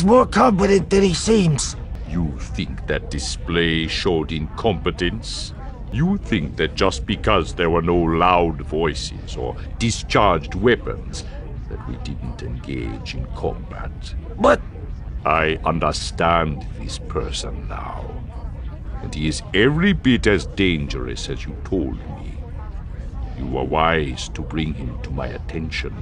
more competent than he seems. You think that display showed incompetence? You think that just because there were no loud voices or discharged weapons, that we didn't engage in combat? But I understand this person now, and he is every bit as dangerous as you told me. You were wise to bring him to my attention,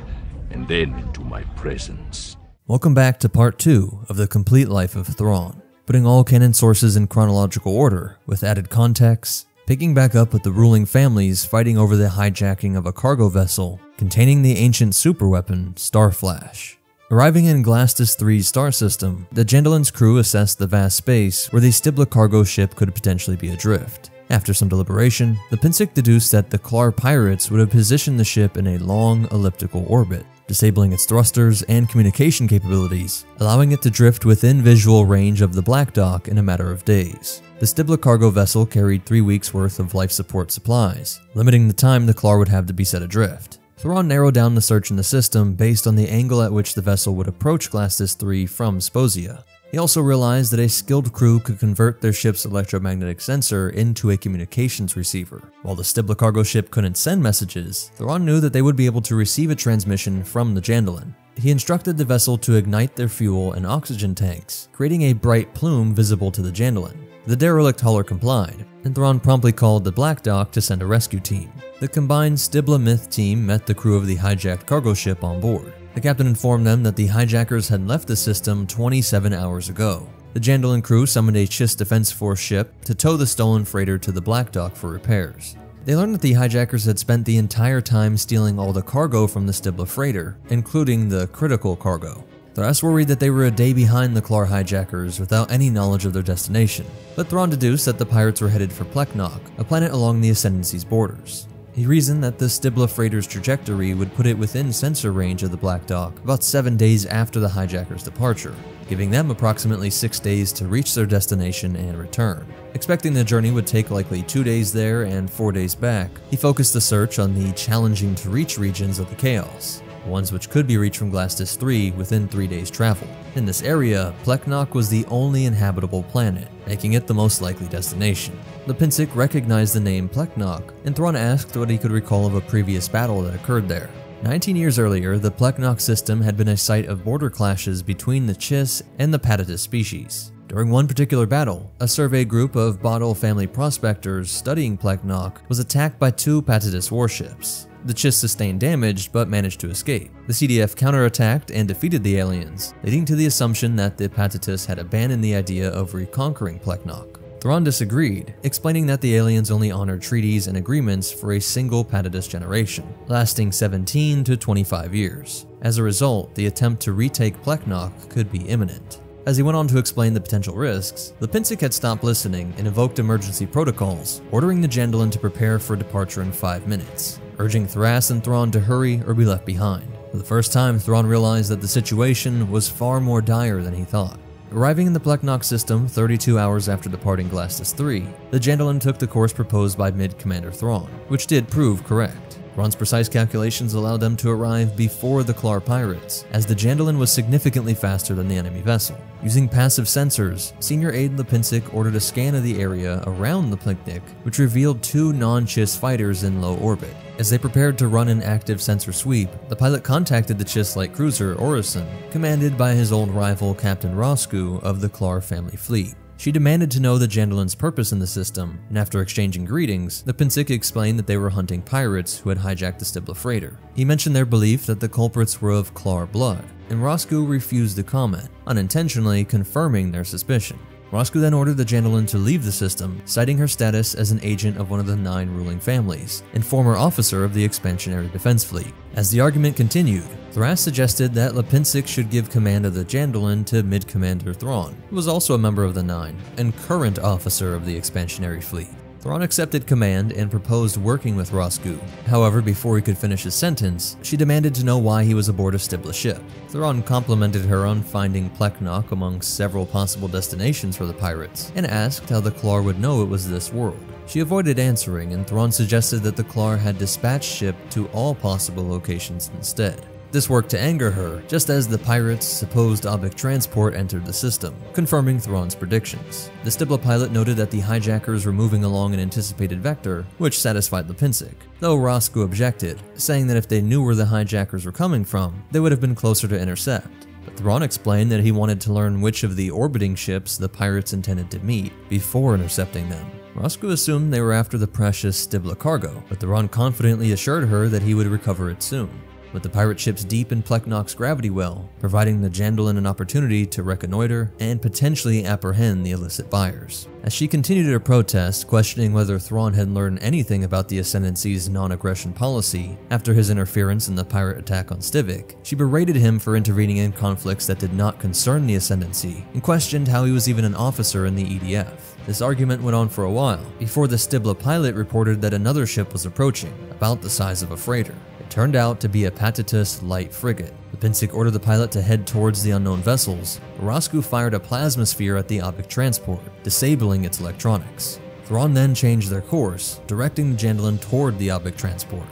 and then into my presence. Welcome back to part 2 of the complete life of Thrawn, putting all canon sources in chronological order with added context, picking back up with the ruling families fighting over the hijacking of a cargo vessel containing the ancient superweapon Starflash. Arriving in Glastus III's star system, the Jandalin's crew assessed the vast space where the Stibla cargo ship could potentially be adrift. After some deliberation, the Pinsic deduced that the Klar pirates would have positioned the ship in a long elliptical orbit, disabling its thrusters and communication capabilities, allowing it to drift within visual range of the Black Dock in a matter of days. The Stibla cargo vessel carried 3 weeks' worth of life support supplies, limiting the time the Klar would have to be set adrift. Thrawn narrowed down the search in the system based on the angle at which the vessel would approach Glastus III from Sposia. He also realized that a skilled crew could convert their ship's electromagnetic sensor into a communications receiver. While the Stibla cargo ship couldn't send messages, Thrawn knew that they would be able to receive a transmission from the Jandalin. He instructed the vessel to ignite their fuel and oxygen tanks, creating a bright plume visible to the Jandalin. The derelict hauler complied, and Thrawn promptly called the Black Dock to send a rescue team. The combined Stibla Myth team met the crew of the hijacked cargo ship on board. The captain informed them that the hijackers had left the system 27 hours ago. The Jandalin crew summoned a Chiss Defense Force ship to tow the stolen freighter to the Black Dock for repairs. They learned that the hijackers had spent the entire time stealing all the cargo from the Stibla freighter, including the critical cargo. THRASS worried that they were a day behind the Klar hijackers without any knowledge of their destination, but Thrawn deduced that the pirates were headed for Pleknok, a planet along the Ascendancy's borders. He reasoned that the Stibla freighter's trajectory would put it within sensor range of the Black Dock about 7 days after the hijackers' departure, giving them approximately 6 days to reach their destination and return. Expecting the journey would take likely 2 days there and 4 days back, he focused the search on the challenging-to-reach regions of the Chaos, ones which could be reached from Glastus III within 3 days' travel. In this area, Pleknok was the only inhabitable planet, making it the most likely destination. The Pinsic recognized the name Pleknok, and Thrawn asked what he could recall of a previous battle that occurred there. 19 years earlier, the Pleknok system had been a site of border clashes between the Chiss and the Patatus species. During one particular battle, a survey group of BOADIL family prospectors studying Pleknok was attacked by 2 Patatus warships. The Chiss sustained damage, but managed to escape. The CDF counterattacked and defeated the aliens, leading to the assumption that the Patatus had abandoned the idea of reconquering Pleknok. Thrawn disagreed, explaining that the aliens only honored treaties and agreements for a single Patatus generation, lasting 17 to 25 years. As a result, the attempt to retake Pleknok could be imminent. As he went on to explain the potential risks, the Pinsic had stopped listening and invoked emergency protocols, ordering the Jandalin to prepare for departure in 5 minutes, urging THRASS and Thrawn to hurry or be left behind. For the first time, Thrawn realized that the situation was far more dire than he thought. Arriving in the Pleknok system 32 hours after departing Glastus III, the Jandalin took the course proposed by Mid-Commander Thrawn, which did prove correct. Thrawn's precise calculations allowed them to arrive before the Klar pirates, as the Jandalin was significantly faster than the enemy vessel. Using passive sensors, Senior Aide Lipinsic ordered a scan of the area around the Pleknik, which revealed 2 non-Chiss fighters in low orbit. As they prepared to run an active sensor sweep, the pilot contacted the Chiss light cruiser Orison, commanded by his old rival Captain Rosku of the Klar family fleet. She demanded to know the Jandalin's purpose in the system, and after exchanging greetings, the Pinsic explained that they were hunting pirates who had hijacked the Stibla freighter. He mentioned their belief that the culprits were of Klar blood, and Rosku refused to comment, unintentionally confirming their suspicion. Rosku then ordered the Jandalin to leave the system, citing her status as an agent of one of the 9 ruling families, and former officer of the Expansionary Defense Fleet. As the argument continued, THRASS suggested that Lipinsic should give command of the Jandalin to Mid-Commander Thrawn, who was also a member of the 9, and current officer of the Expansionary Fleet. Thrawn accepted command and proposed working with Rosku. However, before he could finish his sentence, she demanded to know why he was aboard a Stibla ship. Thrawn complimented her on finding Pleknok among several possible destinations for the pirates, and asked how the Klar would know it was this world. She avoided answering, and Thrawn suggested that the Klar had dispatched ship to all possible locations instead. This worked to anger her, just as the pirates' supposed Obic transport entered the system, confirming Thrawn's predictions. The Stibla pilot noted that the hijackers were moving along an anticipated vector, which satisfied Lipinsic, though Roscoe objected, saying that if they knew where the hijackers were coming from, they would have been closer to intercept. But Thrawn explained that he wanted to learn which of the orbiting ships the pirates intended to meet before intercepting them. Roscoe assumed they were after the precious Stibla cargo, but Thrawn confidently assured her that he would recover it soon, with the pirate ships deep in Pleknok's gravity well, providing the Jandalan an opportunity to reconnoiter and potentially apprehend the illicit buyers. As she continued her protest, questioning whether Thrawn had learned anything about the Ascendancy's non-aggression policy after his interference in the pirate attack on Stivik, she berated him for intervening in conflicts that did not concern the Ascendancy and questioned how he was even an officer in the EDF. This argument went on for a while, before the Stibla pilot reported that another ship was approaching, about the size of a freighter. It turned out to be a Patatus light frigate. Lipinsic ordered the pilot to head towards the unknown vessels, but Roscoe fired a plasma sphere at the Obic transport, disabling its electronics. Thrawn then changed their course, directing the Jandalan toward the Obic transport.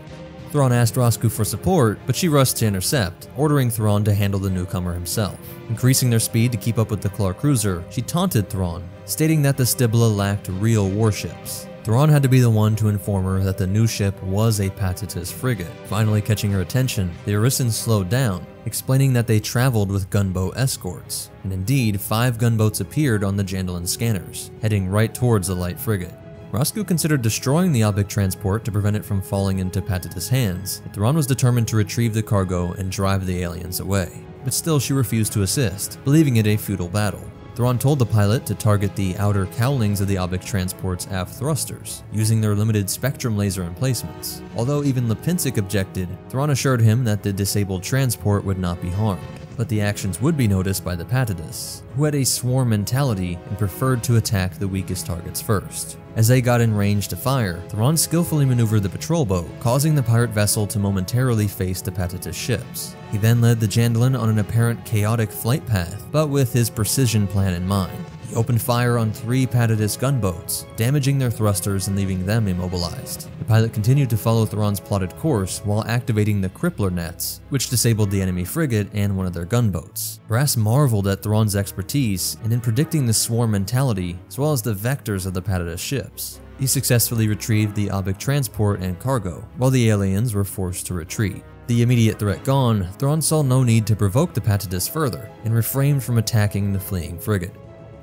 Thrawn asked Roscoe for support, but she rushed to intercept, ordering Thrawn to handle the newcomer himself. Increasing their speed to keep up with the Klar cruiser, she taunted Thrawn, stating that the Stibla lacked real warships. Thrawn had to be the one to inform her that the new ship was a Patatus frigate. Finally catching her attention, the Orissan slowed down, explaining that they traveled with gunboat escorts. And indeed, 5 gunboats appeared on the Jandalan scanners, heading right towards the light frigate. Roscoe considered destroying the Obic transport to prevent it from falling into Patatus hands, but Thrawn was determined to retrieve the cargo and drive the aliens away. But still she refused to assist, believing it a futile battle. Thrawn told the pilot to target the outer cowlings of the Obic transport's aft thrusters, using their limited spectrum laser emplacements. Although even Lipinsic objected, Thrawn assured him that the disabled transport would not be harmed, but the actions would be noticed by the Patatus, who had a swarm mentality and preferred to attack the weakest targets first. As they got in range to fire, Thrawn skillfully maneuvered the patrol boat, causing the pirate vessel to momentarily face the Patatus ships. He then led the Jandalan on an apparent chaotic flight path, but with his precision plan in mind. He opened fire on 3 Patatus gunboats, damaging their thrusters and leaving them immobilized. The pilot continued to follow Thrawn's plotted course while activating the crippler nets, which disabled the enemy frigate and one of their gunboats. THRASS marveled at Thrawn's expertise and in predicting the swarm mentality, as well as the vectors of the Patatus ships. He successfully retrieved the Obic transport and cargo, while the aliens were forced to retreat. The immediate threat gone, Thrawn saw no need to provoke the Patatus further, and refrained from attacking the fleeing frigate.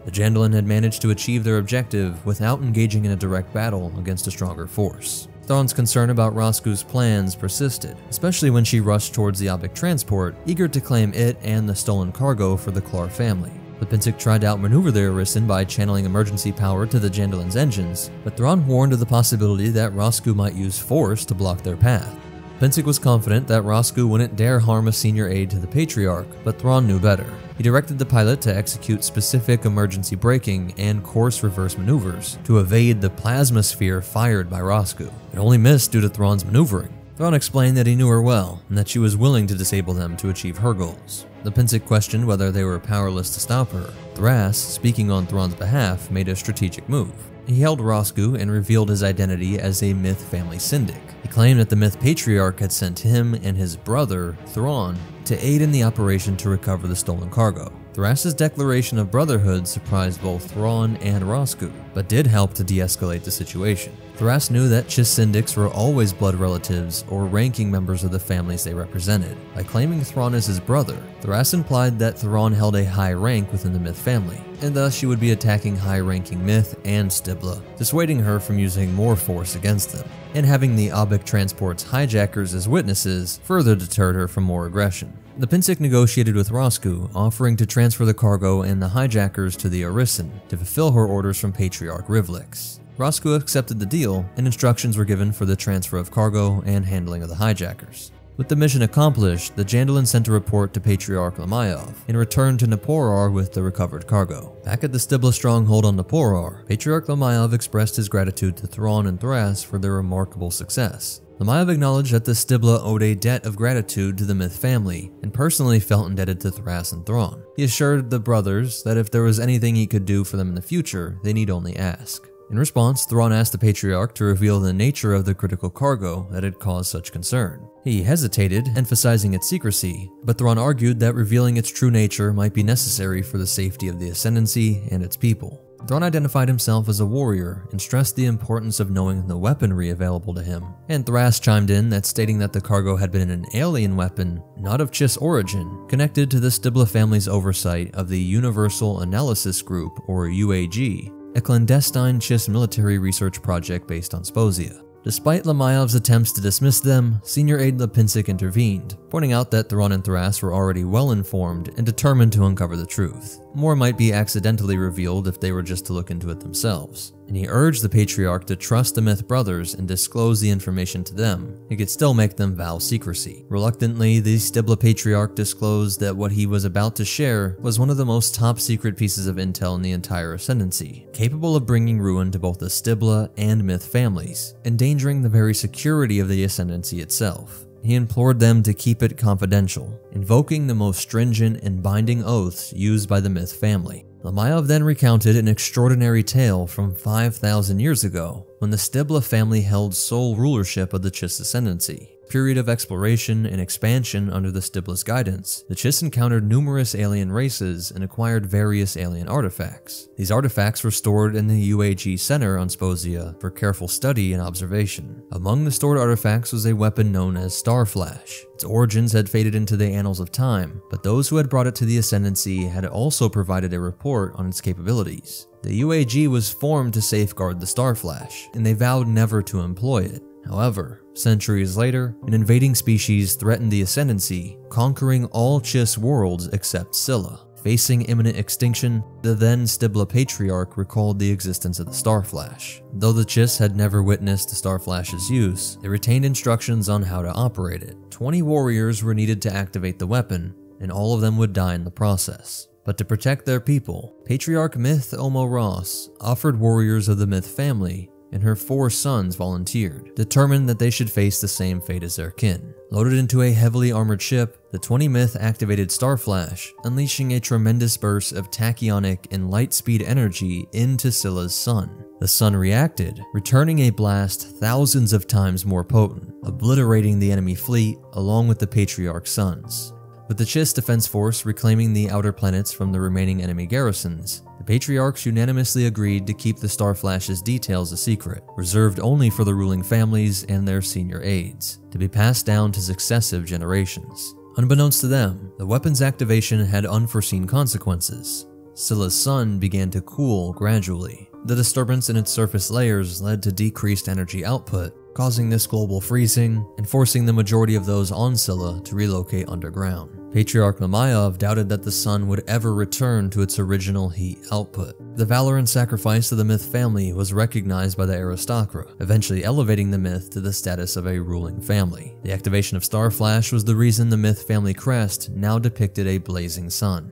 The Jandalan had managed to achieve their objective without engaging in a direct battle against a stronger force. Thrawn's concern about Roscoe's plans persisted, especially when she rushed towards the Obic transport, eager to claim it and the stolen cargo for the Klar family. Lipinsic tried to outmaneuver the Orissan by channeling emergency power to the Jandalan's engines, but Thrawn warned of the possibility that Roscoe might use force to block their path. Lipinsic was confident that Roscoe wouldn't dare harm a senior aide to the Patriarch, but Thrawn knew better. He directed the pilot to execute specific emergency braking and course reverse maneuvers to evade the plasma sphere fired by Roscoe. It only missed due to Thrawn's maneuvering. Thrawn explained that he knew her well, and that she was willing to disable them to achieve her goals. Lipinsic questioned whether they were powerless to stop her. THRASS, speaking on Thrawn's behalf, made a strategic move. He held Roscoe and revealed his identity as a Myth family syndic. He claimed that the Myth Patriarch had sent him and his brother, Thrawn, to aid in the operation to recover the stolen cargo. THRASS's declaration of brotherhood surprised both Thrawn and Roscoe, but did help to de-escalate the situation. THRASS knew that Chiss syndics were always blood relatives or ranking members of the families they represented. By claiming Thrawn as his brother, THRASS implied that Thrawn held a high rank within the Myth family, and thus she would be attacking high-ranking Myth and Stibla, dissuading her from using more force against them. And having the Obic transport's hijackers as witnesses further deterred her from more aggression. Lipinsic negotiated with Roscoe, offering to transfer the cargo and the hijackers to the Orissan to fulfill her orders from Patriarch Rivlix. Roscoe accepted the deal, and instructions were given for the transfer of cargo and handling of the hijackers. With the mission accomplished, the Jandalan sent a report to Patriarch Lamayov and returned to Naporar with the recovered cargo. Back at the Stibla stronghold on Naporar, Patriarch Lamayov expressed his gratitude to Thrawn and THRASS for their remarkable success. Lamayov acknowledged that the Stibla owed a debt of gratitude to the Myth family, and personally felt indebted to THRASS and Thrawn. He assured the brothers that if there was anything he could do for them in the future, they need only ask. In response, Thrawn asked the Patriarch to reveal the nature of the critical cargo that had caused such concern. He hesitated, emphasizing its secrecy, but Thrawn argued that revealing its true nature might be necessary for the safety of the Ascendancy and its people. Thrawn identified himself as a warrior and stressed the importance of knowing the weaponry available to him, and THRASS chimed in that stating that the cargo had been an alien weapon, not of Chiss origin, connected to the Stibla family's oversight of the Universal Analysis Group, or UAG, a clandestine Chiss military research project based on Sposia. Despite Lamayov's attempts to dismiss them, Senior Aide Lipinsk intervened, pointing out that Thrawn and THRASS were already well informed and determined to uncover the truth. More might be accidentally revealed if they were just to look into it themselves, and he urged the Patriarch to trust the Myth brothers and disclose the information to them. He could still make them vow secrecy. Reluctantly, the Stibla Patriarch disclosed that what he was about to share was one of the most top-secret pieces of intel in the entire Ascendancy, capable of bringing ruin to both the Stibla and Myth families, endangering the very security of the Ascendancy itself. He implored them to keep it confidential, invoking the most stringent and binding oaths used by the Myth family. Lamayov then recounted an extraordinary tale from 5,000 years ago, when the Stibla family held sole rulership of the Chiss Ascendency. Period of exploration and expansion under the Stibla's guidance, the Chiss encountered numerous alien races and acquired various alien artifacts. These artifacts were stored in the UAG Center on Sposia for careful study and observation. Among the stored artifacts was a weapon known as Starflash. Its origins had faded into the annals of time, but those who had brought it to the Ascendancy had also provided a report on its capabilities. The UAG was formed to safeguard the Starflash, and they vowed never to employ it. However, centuries later, an invading species threatened the Ascendancy, conquering all Chiss worlds except CSILLA. Facing imminent extinction, the then Stibla Patriarch recalled the existence of the Starflash. Though the Chiss had never witnessed the Starflash's use, they retained instructions on how to operate it. 20 warriors were needed to activate the weapon, and all of them would die in the process. But to protect their people, Patriarch Mitth'raw'nuruodo offered warriors of the Myth family and her 4 sons volunteered, determined that they should face the same fate as their kin. Loaded into a heavily armored ship, the 20 Myth activated Starflash, unleashing a tremendous burst of tachyonic and light speed energy into CSILLA's sun. The sun reacted, returning a blast thousands of times more potent, obliterating the enemy fleet along with the Patriarch's sons. With the Chiss Defense Force reclaiming the outer planets from the remaining enemy garrisons, the Patriarchs unanimously agreed to keep the Starflash's details a secret, reserved only for the ruling families and their senior aides, to be passed down to successive generations. Unbeknownst to them, the weapon's activation had unforeseen consequences. CSILLA's sun began to cool gradually. The disturbance in its surface layers led to decreased energy output, causing this global freezing and forcing the majority of those on CSILLA to relocate underground. Patriarch Lamayov doubted that the sun would ever return to its original heat output. The valor and sacrifice of the Myth family was recognized by the aristocrat, eventually elevating the Myth to the status of a ruling family. The activation of Starflash was the reason the Myth family crest now depicted a blazing sun.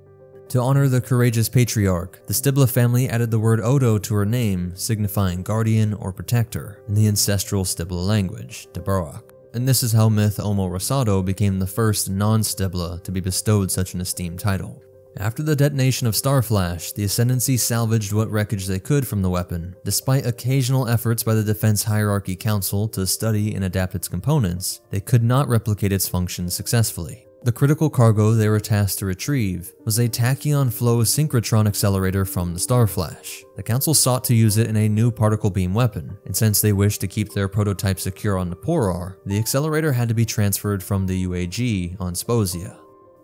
To honor the courageous Patriarch, the Stibla family added the word Odo to her name, signifying guardian or protector in the ancestral Stibla language, Toorak. And this is how Mitth'raw'nuruodo became the first non-Stibla to be bestowed such an esteemed title. After the detonation of Starflash, the Ascendancy salvaged what wreckage they could from the weapon. Despite occasional efforts by the Defense Hierarchy Council to study and adapt its components, they could not replicate its functions successfully. The critical cargo they were tasked to retrieve was a tachyon flow synchrotron accelerator from the Starflash. The Council sought to use it in a new particle beam weapon, and since they wished to keep their prototype secure on Naporar, the accelerator had to be transferred from the UAG on Sposia.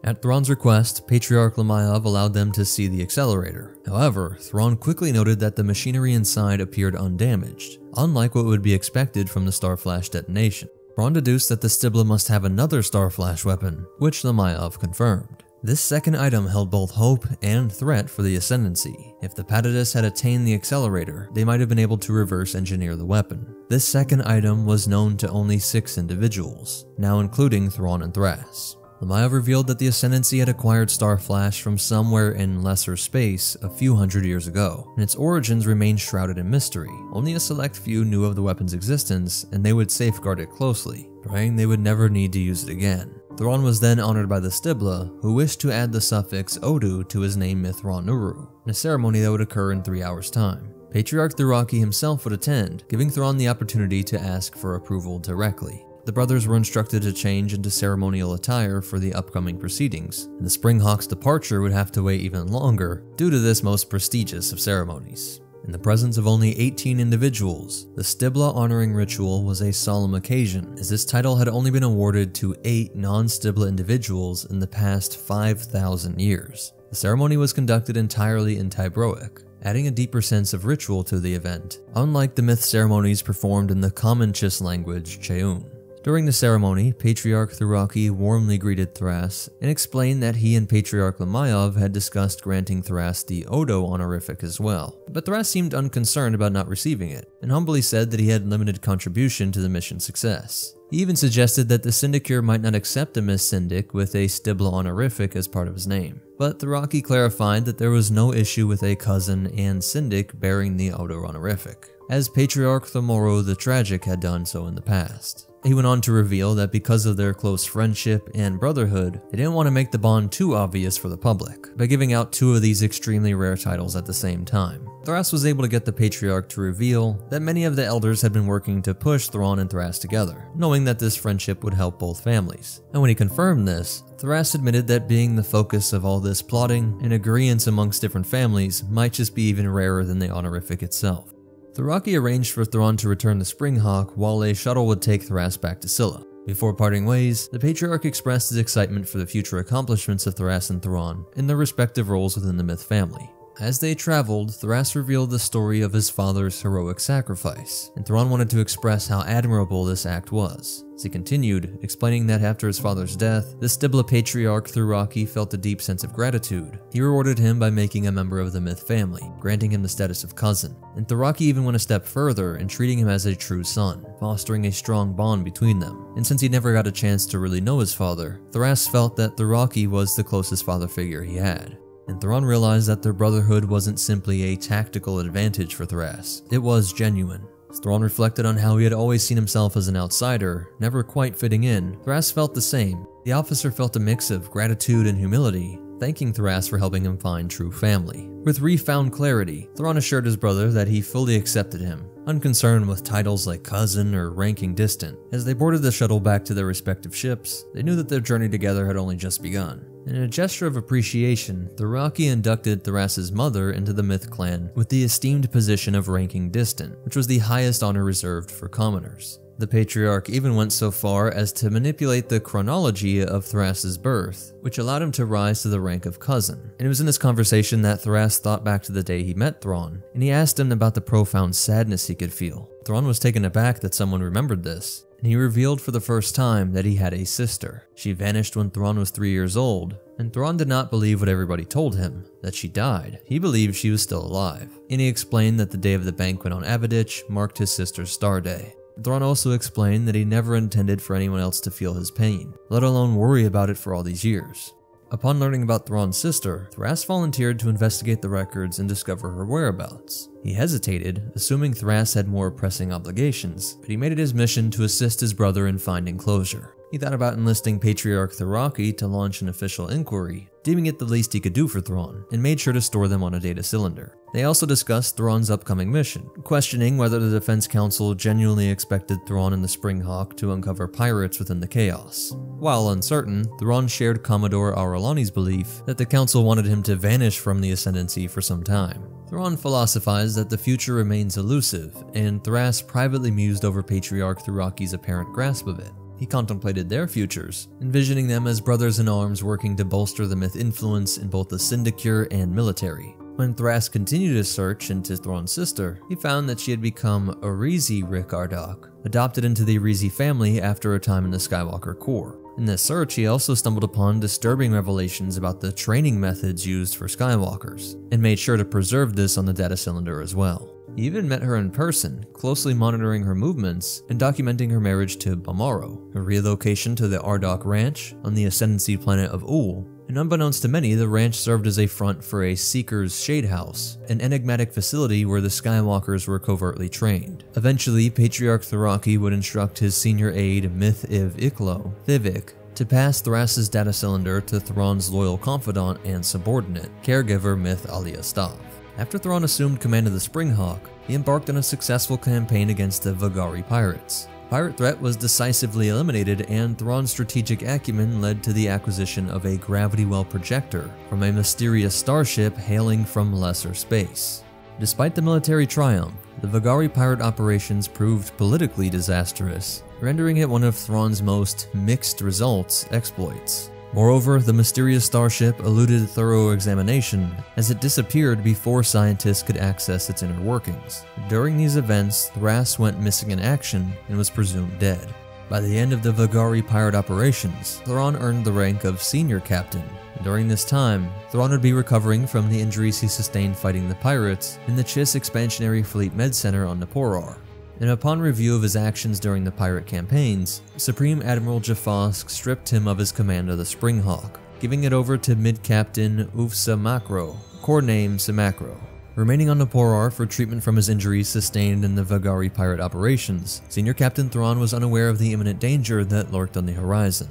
At Thrawn's request, Patriarch Lamayov allowed them to see the accelerator. However, Thrawn quickly noted that the machinery inside appeared undamaged, unlike what would be expected from the Starflash detonation. Thrawn deduced that the Stibla must have another Starflash weapon, which Lamayov confirmed. This second item held both hope and threat for the Ascendancy. If the Patatus had attained the accelerator, they might have been able to reverse engineer the weapon. This second item was known to only 6 individuals, now including Thrawn and THRASS. Lamayov revealed that the Ascendancy had acquired Starflash from somewhere in lesser space a few hundred years ago, and its origins remained shrouded in mystery. Only a select few knew of the weapon's existence, and they would safeguard it closely, praying they would never need to use it again. Thrawn was then honored by the Stibla, who wished to add the suffix Odu to his name Mitth'raw'nuruodo, in a ceremony that would occur in 3 hours' time. Patriarch THOORAKI himself would attend, giving Thrawn the opportunity to ask for approval directly. The brothers were instructed to change into ceremonial attire for the upcoming proceedings, and the Springhawk's departure would have to wait even longer due to this most prestigious of ceremonies. In the presence of only 18 individuals, the Stibla honoring ritual was a solemn occasion, as this title had only been awarded to 8 non-Stibla individuals in the past 5,000 years. The ceremony was conducted entirely in Tybroic, adding a deeper sense of ritual to the event, unlike the myth ceremonies performed in the common Chiss language, Cheun. During the ceremony, Patriarch THOORAKI warmly greeted THRASS and explained that he and Patriarch Lamayov had discussed granting THRASS the Odo honorific as well, but THRASS seemed unconcerned about not receiving it, and humbly said that he had limited contribution to the mission's success. He even suggested that the Syndicure might not accept a Miss Syndic with a Stibla honorific as part of his name, but THOORAKI clarified that there was no issue with a cousin and Syndic bearing the Odo honorific, as Patriarch Thomoro the Tragic had done so in the past. He went on to reveal that because of their close friendship and brotherhood, they didn't want to make the bond too obvious for the public by giving out 2 of these extremely rare titles at the same time. THRASS was able to get the Patriarch to reveal that many of the elders had been working to push Thrawn and THRASS together, knowing that this friendship would help both families. And when he confirmed this, THRASS admitted that being the focus of all this plotting and agreeance amongst different families might just be even rarer than the honorific itself. THOORAKI arranged for Thrawn to return the Springhawk while a shuttle would take THRASS back to CSILLA. Before parting ways, the Patriarch expressed his excitement for the future accomplishments of THRASS and Thrawn in their respective roles within the Myth family. As they traveled, THRASS revealed the story of his father's heroic sacrifice, and Thrawn wanted to express how admirable this act was. As he continued, explaining that after his father's death, the Stibla Patriarch THOORAKI felt a deep sense of gratitude. He rewarded him by making a member of the Myth family, granting him the status of cousin, and THOORAKI even went a step further in treating him as a true son, fostering a strong bond between them. And since he never got a chance to really know his father, THRASS felt that THOORAKI was the closest father figure he had. And Thrawn realized that their brotherhood wasn't simply a tactical advantage for THRASS, it was genuine. As Thrawn reflected on how he had always seen himself as an outsider, never quite fitting in, THRASS felt the same. The officer felt a mix of gratitude and humility, thanking THRASS for helping him find true family. With refound clarity, Thrawn assured his brother that he fully accepted him, unconcerned with titles like cousin or ranking distant. As they boarded the shuttle back to their respective ships, they knew that their journey together had only just begun. In a gesture of appreciation, THOORAKI inducted THRASS's mother into the Myth clan with the esteemed position of ranking distant, which was the highest honor reserved for commoners. The Patriarch even went so far as to manipulate the chronology of THRASS's birth, which allowed him to rise to the rank of cousin. And it was in this conversation that THRASS thought back to the day he met Thrawn, and he asked him about the profound sadness he could feel. Thrawn was taken aback that someone remembered this, and he revealed for the first time that he had a sister. She vanished when Thrawn was 3 years old, and Thrawn did not believe what everybody told him, that she died. He believed she was still alive, and he explained that the day of the banquet on Aviditch marked his sister's star day. Thrawn also explained that he never intended for anyone else to feel his pain, let alone worry about it for all these years. Upon learning about Thrawn's sister, THRASS volunteered to investigate the records and discover her whereabouts. He hesitated, assuming THRASS had more pressing obligations, but he made it his mission to assist his brother in finding closure. He thought about enlisting Patriarch THOORAKI to launch an official inquiry, deeming it the least he could do for Thrawn, and made sure to store them on a data cylinder. They also discussed Thrawn's upcoming mission, questioning whether the Defense Council genuinely expected Thrawn and the Springhawk to uncover pirates within the chaos. While uncertain, Thrawn shared Commodore Aurelani's belief that the Council wanted him to vanish from the Ascendancy for some time. Thrawn philosophized that the future remains elusive, and THRASS privately mused over Patriarch THOORAKI's apparent grasp of it. He contemplated their futures, envisioning them as brothers in arms working to bolster the Myth influence in both the Syndicure and military. When THRASS continued his search into Thrawn's sister, he found that she had become Arizi Rick Ardok, adopted into the Arizi family after a time in the Skywalker Corps. In this search, he also stumbled upon disturbing revelations about the training methods used for Skywalkers, and made sure to preserve this on the data cylinder as well. He even met her in person, closely monitoring her movements and documenting her marriage to Bamaro, her relocation to the Ardok Ranch on the Ascendancy planet of Ul, and unbeknownst to many, the ranch served as a front for a Seeker's Shade House, an enigmatic facility where the Skywalkers were covertly trained. Eventually, Patriarch THOORAKI would instruct his senior aide Mitth'raw'nuruodo, Thivik, to pass THRASS's data cylinder to Thrawn's loyal confidant and subordinate, caregiver ALIASTOV. After Thrawn assumed command of the Springhawk, he embarked on a successful campaign against the Vagari pirates. The pirate threat was decisively eliminated, and Thrawn's strategic acumen led to the acquisition of a gravity well projector from a mysterious starship hailing from lesser space. Despite the military triumph, the Vagari pirate operations proved politically disastrous, rendering it one of Thrawn's most mixed results exploits. Moreover, the mysterious starship eluded thorough examination as it disappeared before scientists could access its inner workings. During these events, THRASS went missing in action and was presumed dead. By the end of the Vagari pirate operations, Thrawn earned the rank of senior captain. During this time, Thrawn would be recovering from the injuries he sustained fighting the pirates in the Chiss Expansionary Fleet Med Center on Nipporo. And upon review of his actions during the pirate campaigns, Supreme Admiral Jafosk stripped him of his command of the Springhawk, giving it over to Mid-Captain UFSA MAKRO, codename MAKRO. Remaining on Nipporo for treatment from his injuries sustained in the Vagari pirate operations, Senior Captain Thrawn was unaware of the imminent danger that lurked on the horizon.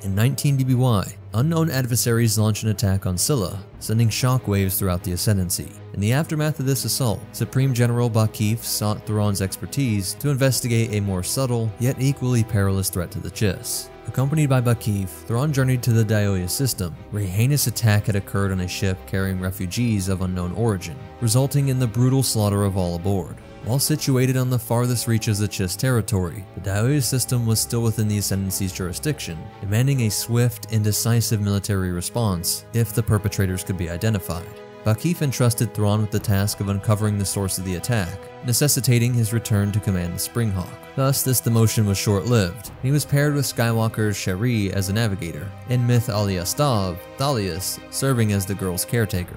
In 19 BBY, unknown adversaries launched an attack on CSILLA, sending shockwaves throughout the Ascendancy. In the aftermath of this assault, Supreme General Bakif sought Thrawn's expertise to investigate a more subtle, yet equally perilous threat to the Chiss. Accompanied by Bakif, Thrawn journeyed to the Dioia system, where a heinous attack had occurred on a ship carrying refugees of unknown origin, resulting in the brutal slaughter of all aboard. While situated on the farthest reaches of Chiss territory, the Dioia system was still within the Ascendancy's jurisdiction, demanding a swift and decisive military response if the perpetrators could be identified. Bakif entrusted Thrawn with the task of uncovering the source of the attack, necessitating his return to command the Springhawk. Thus, this demotion was short-lived, and he was paired with Skywalker's Shari as a navigator, and ALIASTOV, Thalias, serving as the girl's caretaker.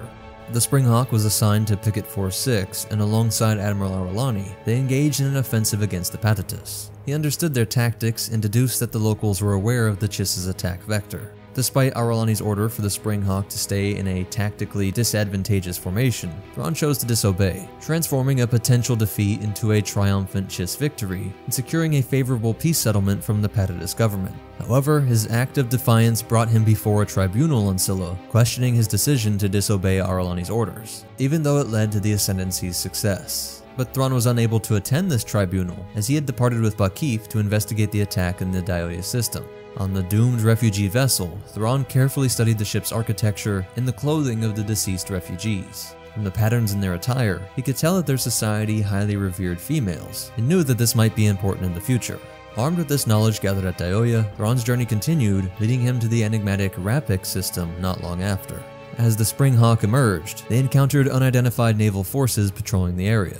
The Springhawk was assigned to Picket Force 6, and alongside Admiral Ar'alani, they engaged in an offensive against the Patatus. He understood their tactics and deduced that the locals were aware of the Chiss's attack vector. Despite Ar'alani's order for the Springhawk to stay in a tactically disadvantageous formation, Thrawn chose to disobey, transforming a potential defeat into a triumphant Chiss victory and securing a favorable peace settlement from the Patatus government. However, his act of defiance brought him before a tribunal on CSILLA, questioning his decision to disobey Ar'alani's orders, even though it led to the Ascendancy's success. But Thrawn was unable to attend this tribunal, as he had departed with Bakif to investigate the attack in the Dioia system. On the doomed refugee vessel, Thrawn carefully studied the ship's architecture and the clothing of the deceased refugees. From the patterns in their attire, he could tell that their society highly revered females, and knew that this might be important in the future. Armed with this knowledge gathered at Dioia, Thrawn's journey continued, leading him to the enigmatic Rapix system not long after. As the Springhawk emerged, they encountered unidentified naval forces patrolling the area.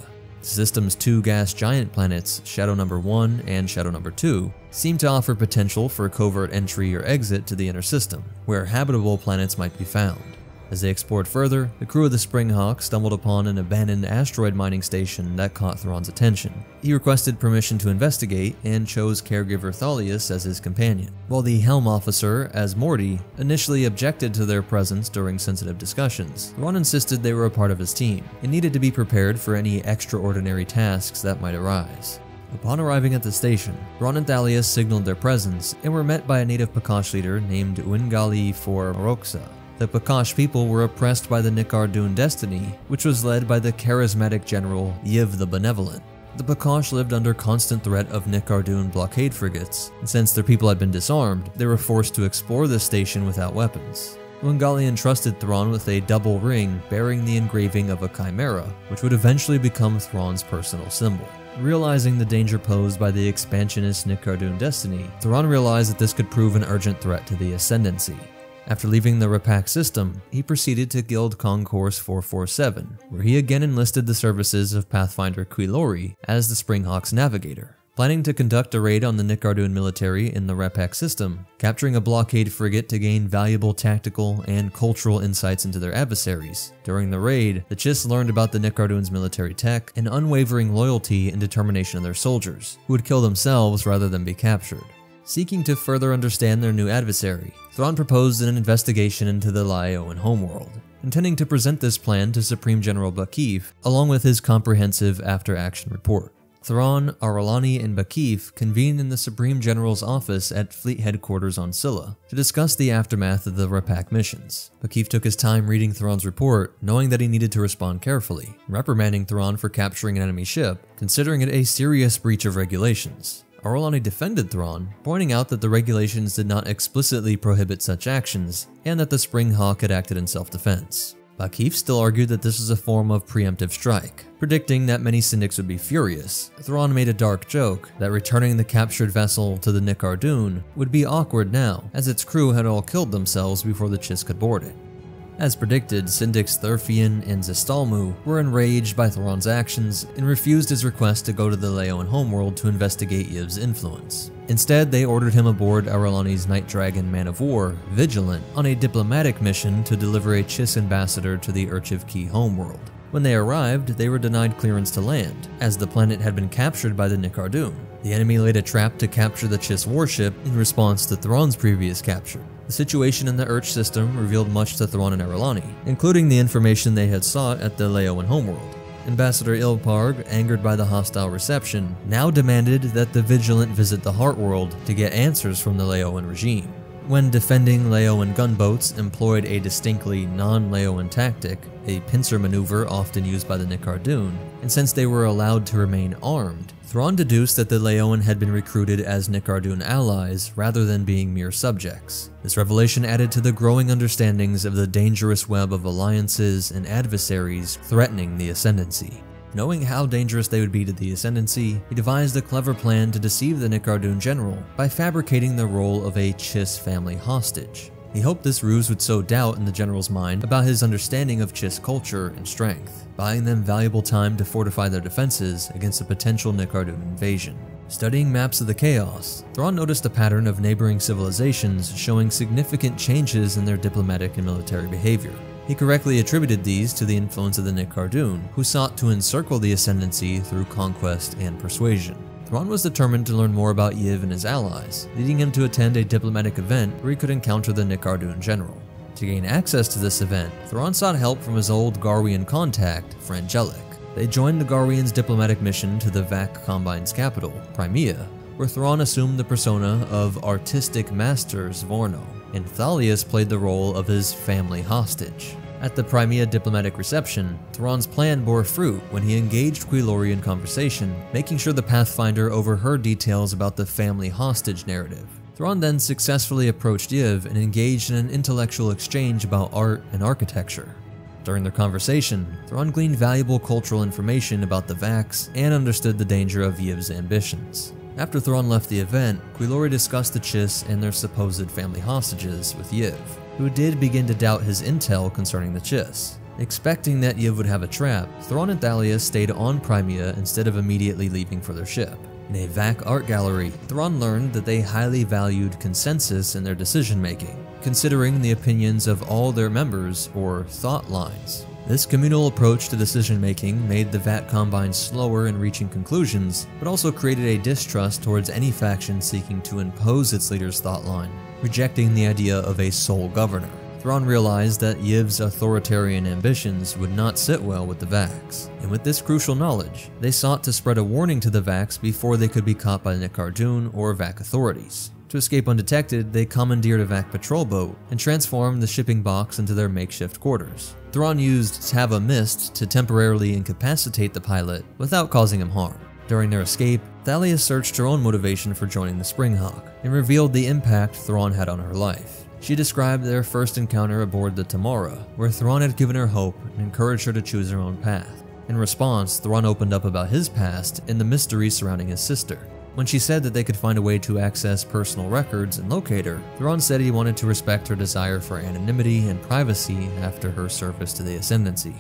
The system's two gas giant planets, Shadow Number 1 and Shadow Number 2, seemed to offer potential for covert entry or exit to the inner system, where habitable planets might be found. As they explored further, the crew of the Springhawk stumbled upon an abandoned asteroid mining station that caught Thrawn's attention. He requested permission to investigate and chose caregiver Thalias as his companion, while the helm officer, as Morty, initially objected to their presence during sensitive discussions. Thrawn insisted they were a part of his team and needed to be prepared for any extraordinary tasks that might arise. Upon arriving at the station, Thrawn and Thalias signaled their presence and were met by a native Pakash leader named Wingali for Maroksa. The Pakash people were oppressed by the Nickar-Dune destiny, which was led by the charismatic general Yiv the Benevolent. The Pakash lived under constant threat of Nickar-Dune blockade frigates, and since their people had been disarmed, they were forced to explore the station without weapons. Wingali entrusted Thrawn with a double ring bearing the engraving of a chimera, which would eventually become Thrawn's personal symbol. Realizing the danger posed by the expansionist Nickar-Dune destiny, Thrawn realized that this could prove an urgent threat to the Ascendancy. After leaving the Repack system, he proceeded to Guild Concourse 447, where he again enlisted the services of Pathfinder Quilori as the Springhawk's navigator. Planning to conduct a raid on the Nickar-Dune military in the Repack system, capturing a blockade frigate to gain valuable tactical and cultural insights into their adversaries. During the raid, the Chiss learned about the Nickar-Dune's military tech and unwavering loyalty and determination of their soldiers, who would kill themselves rather than be captured. Seeking to further understand their new adversary, Thrawn proposed an investigation into the Laioan homeworld, intending to present this plan to Supreme General Bakif along with his comprehensive after-action report. Thrawn, Ar'alani, and Bakif convened in the Supreme General's office at Fleet Headquarters on CSILLA to discuss the aftermath of the Repack missions. Bakif took his time reading Thrawn's report, knowing that he needed to respond carefully, reprimanding Thrawn for capturing an enemy ship, considering it a serious breach of regulations. Ar'alani defended Thrawn, pointing out that the regulations did not explicitly prohibit such actions, and that the Spring Hawk had acted in self-defense. Bakif still argued that this was a form of preemptive strike. Predicting that many syndics would be furious, Thrawn made a dark joke that returning the captured vessel to the Nickar would be awkward now, as its crew had all killed themselves before the Chiss could board it. As predicted, Syndics Thurfian and Zistalmu were enraged by Thrawn's actions and refused his request to go to the Leoan homeworld to investigate Yiv's influence. Instead, they ordered him aboard Ar'alani's Night Dragon man of war, Vigilant, on a diplomatic mission to deliver a Chiss ambassador to the Urchiv Key homeworld. When they arrived, they were denied clearance to land, as the planet had been captured by the Nickar. The enemy laid a trap to capture the Chiss warship in response to Thrawn's previous capture. The situation in the Urch system revealed much to Thrawn and Ar'alani, including the information they had sought at the Leoan homeworld. Ambassador Ilparg, angered by the hostile reception, now demanded that the Vigilant visit the Heartworld to get answers from the Leoan regime. When defending Leoan gunboats employed a distinctly non-Leoan tactic, a pincer maneuver often used by the Nickar, and since they were allowed to remain armed, Thrawn deduced that the Leoan had been recruited as Nickar allies rather than being mere subjects. This revelation added to the growing understandings of the dangerous web of alliances and adversaries threatening the Ascendancy. Knowing how dangerous they would be to the Ascendancy, he devised a clever plan to deceive the Nickar general by fabricating the role of a Chiss family hostage. He hoped this ruse would sow doubt in the general's mind about his understanding of Chiss culture and strength, buying them valuable time to fortify their defenses against a potential Nickar invasion. Studying maps of the chaos, Thrawn noticed a pattern of neighboring civilizations showing significant changes in their diplomatic and military behavior. He correctly attributed these to the influence of the Nickar, who sought to encircle the Ascendancy through conquest and persuasion. Thrawn was determined to learn more about Yiv and his allies, leading him to attend a diplomatic event where he could encounter the Nickar general. To gain access to this event, Thrawn sought help from his old Garwian contact, Frangelic. They joined the Garwians' diplomatic mission to the Vac Combine's capital, Crimea, where Thrawn assumed the persona of Artistic Master Zvorno, and Thalias played the role of his family hostage. At the Crimea diplomatic reception, Thrawn's plan bore fruit when he engaged Quilori in conversation, making sure the Pathfinder overheard details about the family hostage narrative. Thrawn then successfully approached Yiv and engaged in an intellectual exchange about art and architecture. During their conversation, Thrawn gleaned valuable cultural information about the Vax and understood the danger of Yiv's ambitions. After Thrawn left the event, Quilori discussed the Chiss and their supposed family hostages with Yiv, who did begin to doubt his intel concerning the Chiss. Expecting that Yiv would have a trap, Thrawn and Thalias stayed on Crimea instead of immediately leaving for their ship. In a Vac art gallery, Thrawn learned that they highly valued consensus in their decision-making, considering the opinions of all their members, or thought lines. This communal approach to decision-making made the Vat Combine slower in reaching conclusions, but also created a distrust towards any faction seeking to impose its leader's thought line, rejecting the idea of a sole governor. Thrawn realized that Yiv's authoritarian ambitions would not sit well with the Vax, and with this crucial knowledge, they sought to spread a warning to the Vax before they could be caught by the Nickar or Vac authorities. To escape undetected, they commandeered a Vac patrol boat and transformed the shipping box into their makeshift quarters. Thrawn used Tava Mist to temporarily incapacitate the pilot without causing him harm. During their escape, Thalia searched her own motivation for joining the Springhawk and revealed the impact Thrawn had on her life. She described their first encounter aboard the Tamara, where Thrawn had given her hope and encouraged her to choose her own path. In response, Thrawn opened up about his past and the mystery surrounding his sister. When she said that they could find a way to access personal records and locate her, Thrawn said he wanted to respect her desire for anonymity and privacy after her service to the Ascendancy.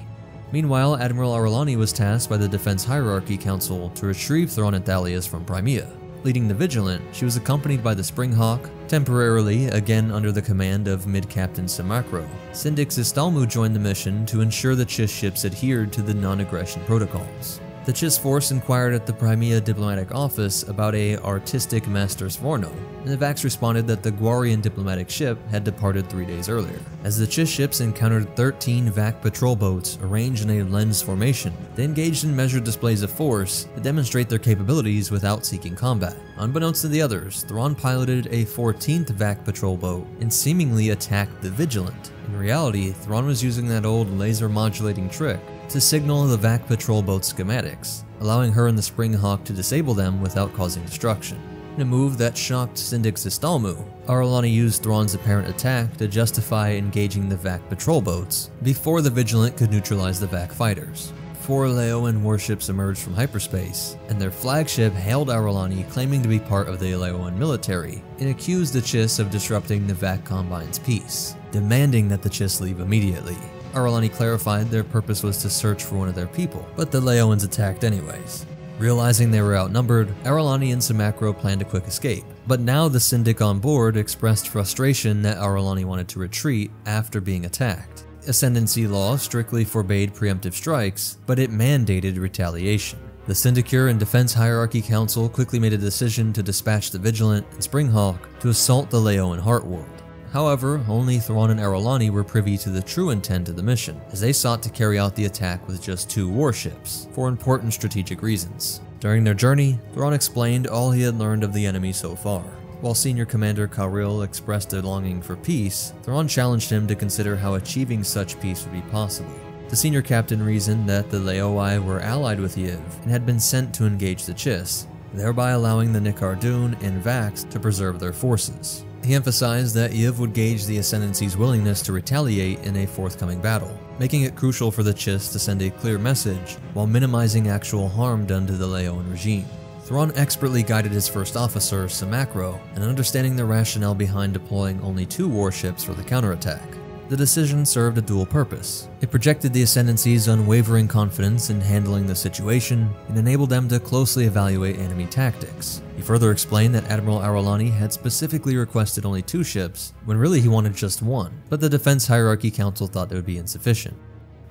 Meanwhile, Admiral Ar'alani was tasked by the Defense Hierarchy Council to retrieve Thrawn and Thalias from Crimea. Leading the Vigilant, she was accompanied by the Springhawk, temporarily again under the command of Mid-Captain MAKRO. Syndic Zistalmu joined the mission to ensure the Chiss ships adhered to the non-aggression protocols. The Chiss Force inquired at the Crimea diplomatic office about a artistic master Sforno, and the Vax responded that the Gwarian diplomatic ship had departed 3 days earlier. As the Chiss ships encountered 13 Vac patrol boats arranged in a lens formation, they engaged in measured displays of force to demonstrate their capabilities without seeking combat. Unbeknownst to the others, Thrawn piloted a 14th Vac patrol boat and seemingly attacked the Vigilant. In reality, Thrawn was using that old laser modulating trick to signal the Vac patrol boat's schematics, allowing her and the Springhawk to disable them without causing destruction. In a move that shocked Syndic Sistalmu, Ar'alani used Thrawn's apparent attack to justify engaging the Vac patrol boats before the Vigilant could neutralize the Vac fighters. 4 Leoan warships emerged from hyperspace, and their flagship hailed Ar'alani, claiming to be part of the Leoan military, and accused the Chiss of disrupting the Vac Combine's peace, demanding that the Chiss leave immediately. Ar'alani clarified their purpose was to search for one of their people, but the Leoans attacked anyways. Realizing they were outnumbered, Ar'alani and some MAKRO planned a quick escape, but now the Syndic on board expressed frustration that Ar'alani wanted to retreat after being attacked. Ascendancy law strictly forbade preemptive strikes, but it mandated retaliation. The Syndicure and Defense Hierarchy Council quickly made a decision to dispatch the Vigilant and Springhawk to assault the Leoan Heartworld. However, only Thrawn and Ar'alani were privy to the true intent of the mission, as they sought to carry out the attack with just 2 warships, for important strategic reasons. During their journey, Thrawn explained all he had learned of the enemy so far. While Senior Commander Ka'Ril expressed a longing for peace, Thrawn challenged him to consider how achieving such peace would be possible. The Senior Captain reasoned that the Leoi were allied with Yiv and had been sent to engage the Chiss, thereby allowing the Nicar-Dun and Vax to preserve their forces. He emphasized that Yiv would gauge the Ascendancy's willingness to retaliate in a forthcoming battle, making it crucial for the Chiss to send a clear message while minimizing actual harm done to the Leoan regime. Thrawn expertly guided his first officer, MAKRO, in understanding the rationale behind deploying only 2 warships for the counterattack. The decision served a dual purpose. It projected the Ascendancy's unwavering confidence in handling the situation and enabled them to closely evaluate enemy tactics. He further explained that Admiral Ar'alani had specifically requested only 2 ships, when really he wanted just 1, but the Defense Hierarchy Council thought that would be insufficient.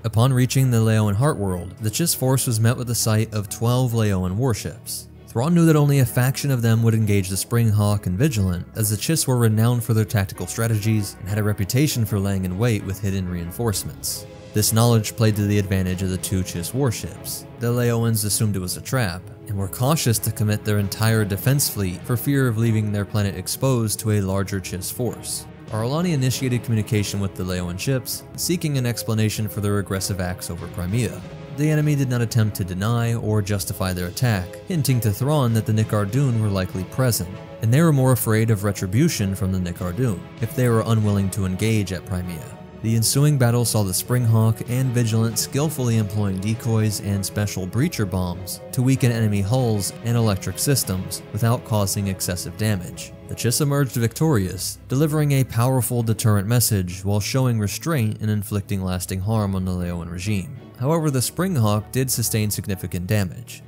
Upon reaching the Leoan Heartworld, the Chiss Force was met with the sight of 12 Leoan warships. Thrawn knew that only a faction of them would engage the Springhawk and Vigilant, as the Chiss were renowned for their tactical strategies and had a reputation for laying in wait with hidden reinforcements. This knowledge played to the advantage of the 2 Chiss warships. The Leoans assumed it was a trap, and were cautious to commit their entire defense fleet for fear of leaving their planet exposed to a larger Chiss force. Ar'alani initiated communication with the Leoan ships, seeking an explanation for their aggressive acts over Crimea. The enemy did not attempt to deny or justify their attack, hinting to Thrawn that the Nicar-Dun were likely present, and they were more afraid of retribution from the Nicar-Dun if they were unwilling to engage at Crimea. The ensuing battle saw the Springhawk and Vigilant skillfully employing decoys and special breacher bombs to weaken enemy hulls and electric systems without causing excessive damage. The Chiss emerged victorious, delivering a powerful deterrent message while showing restraint and inflicting lasting harm on the Leoan regime. However, the Springhawk did sustain significant damage.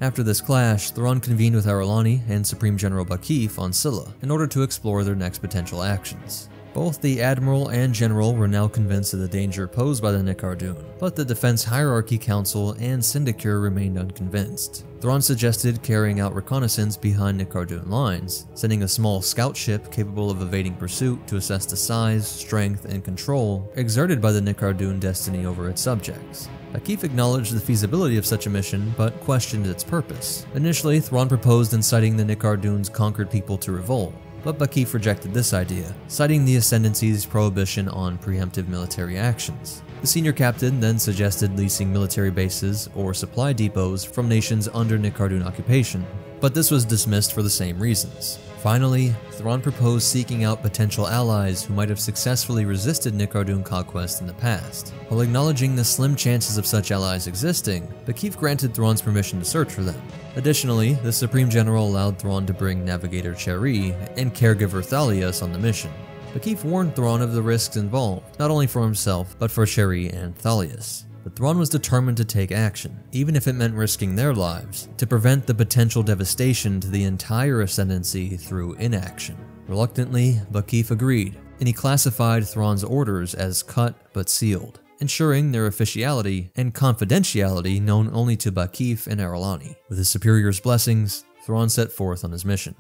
After this clash, Thrawn convened with Ar'alani and Supreme General Bakif on CSILLA in order to explore their next potential actions. Both the Admiral and General were now convinced of the danger posed by the Nicar-Dun, but the Defense Hierarchy Council and Syndicure remained unconvinced. Thrawn suggested carrying out reconnaissance behind Nicar-Dun lines, sending a small scout ship capable of evading pursuit to assess the size, strength, and control exerted by the Nicar-Dun destiny over its subjects. Bakif acknowledged the feasibility of such a mission, but questioned its purpose. Initially, Thrawn proposed inciting the Nicar-Dun's conquered people to revolt, but Bakif rejected this idea, citing the Ascendancy's prohibition on preemptive military actions. The senior captain then suggested leasing military bases or supply depots from nations under Nicar-Dun occupation, but this was dismissed for the same reasons. Finally, Thrawn proposed seeking out potential allies who might have successfully resisted Nicar-Dun conquest in the past. While acknowledging the slim chances of such allies existing, Bakif granted Thrawn's permission to search for them. Additionally, the Supreme General allowed Thrawn to bring Navigator Cheri and caregiver Thalias on the mission. Bakif warned Thrawn of the risks involved, not only for himself, but for Cheri and Thalias. But Thrawn was determined to take action, even if it meant risking their lives, to prevent the potential devastation to the entire Ascendancy through inaction. Reluctantly, Bakif agreed, and he classified Thrawn's orders as cut but sealed. ensuring their officiality and confidentiality known only to Bakif and Aralani. With his superior's blessings, Thrawn set forth on his mission.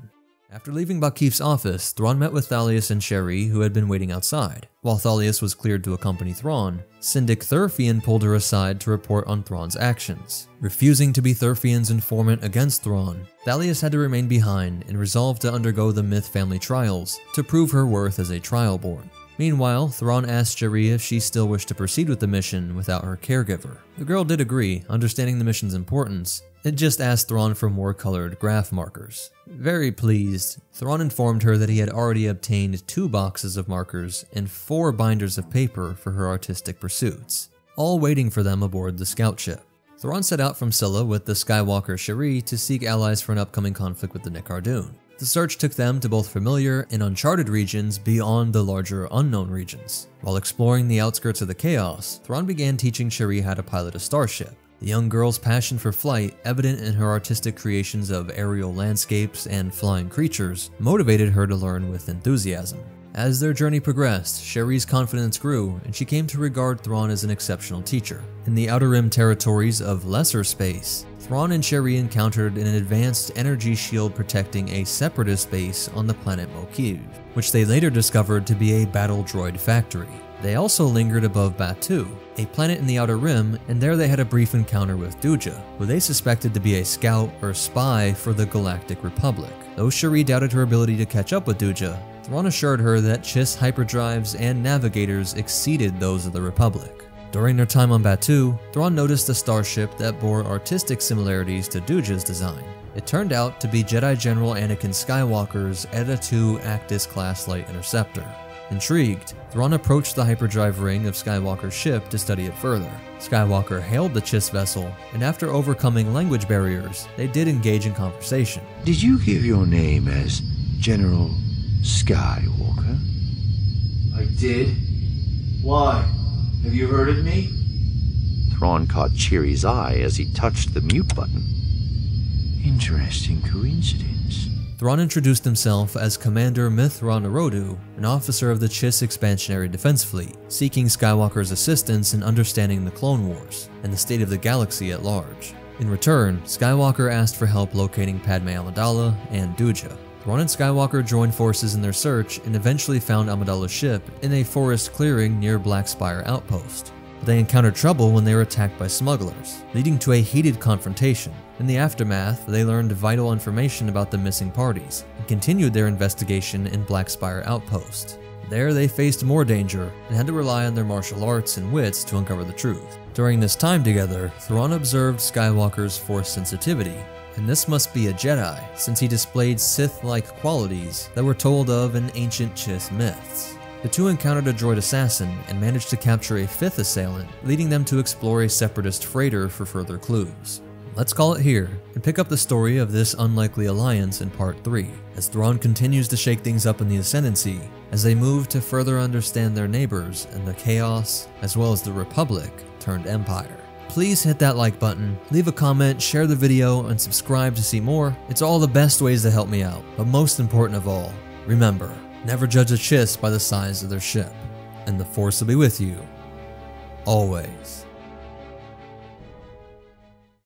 After leaving Bakif's office, Thrawn met with Thalias and Sherry, who had been waiting outside. While Thalias was cleared to accompany Thrawn, Syndic Thurfian pulled her aside to report on Thrawn's actions. Refusing to be Thurfian's informant against Thrawn, Thalias had to remain behind and resolved to undergo the Myth family trials to prove her worth as a trialborn. Meanwhile, Thrawn asked Sherry if she still wished to proceed with the mission without her caregiver. The girl did agree, understanding the mission's importance. It just asked Thrawn for more colored graph markers. Very pleased, Thrawn informed her that he had already obtained 2 boxes of markers and 4 binders of paper for her artistic pursuits, all waiting for them aboard the scout ship. Thrawn set out from CSILLA with the Skywalker Sherry to seek allies for an upcoming conflict with the Nicardoon. The search took them to both familiar and uncharted regions beyond the larger unknown regions. While exploring the outskirts of the chaos, Thrawn began teaching Sherry how to pilot a starship. The young girl's passion for flight, evident in her artistic creations of aerial landscapes and flying creatures, motivated her to learn with enthusiasm. As their journey progressed, Sherry's confidence grew, and she came to regard Thrawn as an exceptional teacher. In the Outer Rim territories of lesser space, Thrawn and Sherry encountered an advanced energy shield protecting a separatist base on the planet Mokiv, which they later discovered to be a battle droid factory. They also lingered above Batuu, a planet in the Outer Rim, and there they had a brief encounter with Duja, who they suspected to be a scout or spy for the Galactic Republic. Though Sherry doubted her ability to catch up with Duja, Thrawn assured her that Chiss hyperdrives and navigators exceeded those of the Republic. During their time on Batuu, Thrawn noticed a starship that bore artistic similarities to Duja's design. It turned out to be Jedi General Anakin Skywalker's Eta II Actis class light interceptor. Intrigued, Thrawn approached the hyperdrive ring of Skywalker's ship to study it further. Skywalker hailed the Chiss vessel, and after overcoming language barriers, they did engage in conversation. Did you give your name as General Skywalker? I did. Why? Have you heard of me? Thrawn caught Cheerie's eye as he touched the mute button. Interesting coincidence. Thrawn introduced himself as Commander Mitth'raw'nuruodo, an officer of the Chiss Expansionary Defense Fleet, seeking Skywalker's assistance in understanding the Clone Wars and the state of the galaxy at large. In return, Skywalker asked for help locating Padme Amidala and Duja. Thrawn and Skywalker joined forces in their search and eventually found Amidala's ship in a forest clearing near Black Spire Outpost. But they encountered trouble when they were attacked by smugglers, leading to a heated confrontation. In the aftermath, they learned vital information about the missing parties and continued their investigation in Black Spire Outpost. There they faced more danger and had to rely on their martial arts and wits to uncover the truth. During this time together, Thrawn observed Skywalker's Force sensitivity, and this must be a Jedi since he displayed Sith-like qualities that were told of in ancient Chiss myths. The two encountered a droid assassin and managed to capture a 5th assailant, leading them to explore a separatist freighter for further clues. Let's call it here and pick up the story of this unlikely alliance in Part 3, as Thrawn continues to shake things up in the Ascendancy as they move to further understand their neighbors and the chaos, as well as the Republic turned Empire. Please hit that like button, leave a comment, share the video, and subscribe to see more. It's all the best ways to help me out, but most important of all, remember, never judge a Chiss by the size of their ship, and the Force will be with you, always.